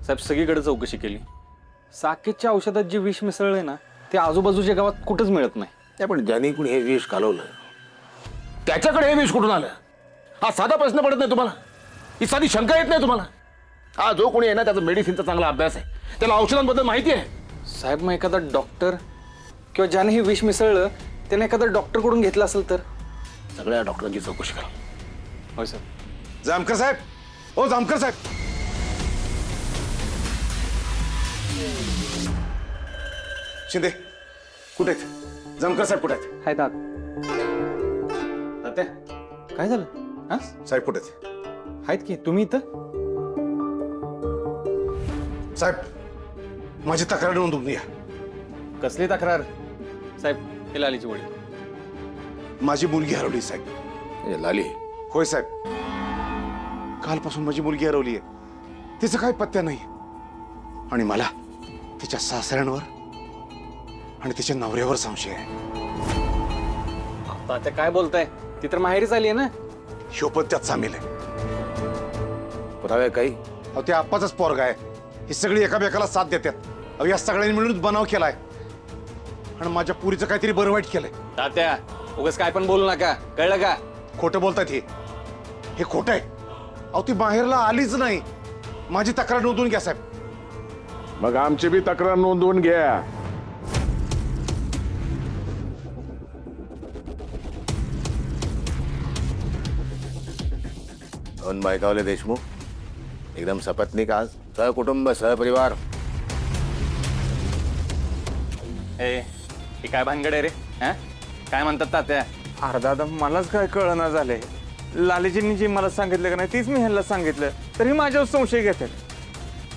साहेब सगळीकडे चौकशी केली. साकेतच्या औषधात जे विष मिसळलंय ना ते आजूबाजूच्या गावात कुठंच मिळत नाही. त्या पण ज्याने कोणी हे विष घालवलं त्याच्याकडे हे विष कुठून आलं? हा साधा प्रश्न पडत नाही तुम्हाला? ही साधी शंका येत नाही तुम्हाला? हा जो कोणी आहे ना त्याचा मेडिसिनचा चांगला अभ्यास आहे, त्याला औषधांबद्दल माहिती आहे. साहेब मग एखादा डॉक्टर किंवा ज्याने हे विष मिसळलं त्याने एखादा डॉक्टर कडून घेतलं असेल तर? सगळ्या डॉक्टरांची चौकशी करा. होय सर. जामकर साहेब, ओ जामकर साहेब, शिंदे कुठे आहेत? जामकर साहेब कुठे आहेत? हाय दादा. तात्या काय झालं? हा साहेब कुठे आहेत? आहेत की. तुम्ही इथं? साहेब माझी तक्रार नोंदवून घ्या. कसली तक्रार? साहेब हे लालीची वडील. माझी मुलगी हरवली साहेब. हे लाली होय साहेब, कालपासून माझी मुलगी हरवली आहे. तिचं काही पत्त्या नाही आणि मला तिच्या सासऱ्यांवर आणि तिच्या नवऱ्यावर संशय आहे. तात्या काय बोलताय? ती तर माहेरीच आली आहे ना. ह्यो पण त्यात सामील आहे. पुरावे काही? अहो ते आप्पाचाच पोरगा आहे. ही सगळी एकामेकाला साथ देतात. अहो या सगळ्यांनी मिळून बनाव केलाय आणि माझ्या पुरीचं काहीतरी बरं वाईट केलंय. तात्या उगाच काय पण बोलू नका, कळलं का? खोटं बोलतात हे खोटं आहे. अहो ती बाहेरला आलीच नाही. माझी तक्रार नोंदवून घ्या साहेब. मग आमची बी तक्रार नोंदवून घ्या. दोन बायकावले देशमुख एकदम सपत्नीक आज सहकुटुंब सहपरिवार. ए हे काय भानगड आहे रे? हा काय म्हणतात तात्या? अरे दादा मलाच काय कळना झालंय. लालीजींनी जे मला सांगितलं का नाही तीच मी ह्यांना सांगितलं तरी माझ्यावर संशय घेतात.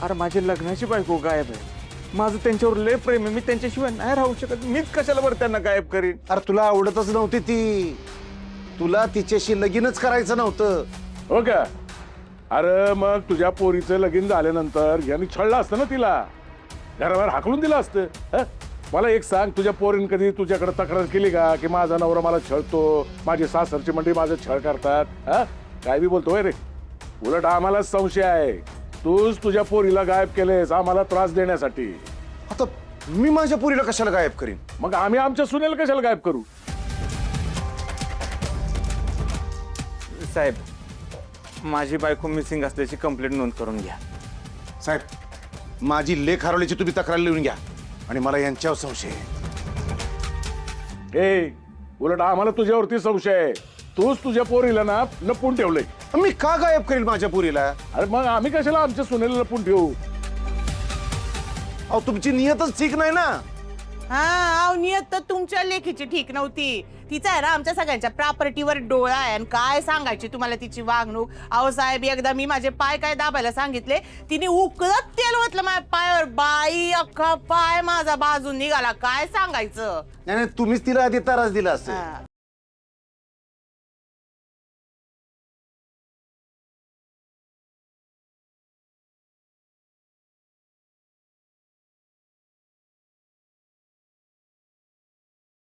अरे माझी लग्नाची बायको गायब आहे. माझं त्यांच्यावर लय प्रेम आहे. मी त्यांच्याशिवाय नाही राहू शकत. मीच कशाला बरं त्यांना गायब करीन? अरे तुला आवडतच नव्हती ती. तुला तिच्याशी लगीनच करायचं नव्हतं. हो का? अरे मग तुझ्या पोरीचं लगीन झाल्यानंतर यांनी छळलं असतं ना तिला, घराबाहेर हाकलून दिलं असतं. हं? मला एक सांग, तुझ्या पोरीने कधी तुझ्याकडे तक्रार केली का की माझा नवरा मला छळतो, माझी सासरची मंडळी माझं छळ करतात? हा काय बी बोलतोय रे? उलट आम्हाला संशय आहे तूच तुझ्या पोरीला गायब केलेस आम्हाला त्रास देण्यासाठी. आता मी माझ्या पुरीला कशाला गायब करीन? मग आम्ही आमच्या सुनेला कशाला गायब करू? साहेब माझी बायको मिसिंग असल्याची कंप्लेंट नोंद करून घ्या. साहेब माझी लेक हरवल्याची तुम्ही तक्रार लिहून घ्या आणि मला यांच्यावर संशय आहे. ए उलट आम्हाला तुझ्यावरती संशय आहे. तूच तुझ्या पोरीला ना लपून ठेवलंय. मी का गायब करील माझ्या पुरीला? अरे मग आम्ही कशाला आमच्या सुनेला लपून ठेवू? अहो तुमची नियतच ठीक नाही ना. हा नियत तर तुमच्या लेखीची ठीक नव्हती. तिचा आहे ना आमच्या सगळ्यांच्या प्रॉपर्टीवर डोळा आहे. आणि काय सांगायची तुम्हाला तिची वागणूक. अहो साहेब एकदा मी माझे पाय काय दाबायला सांगितले, तिने उकळत तेल ओतलं माझ्या पायावर. बाई अख्खा पाय माझा बाजून निघाला. काय सांगायचं. नाही तुम्हीच तिला आधी त्रास दिला असेल. हा.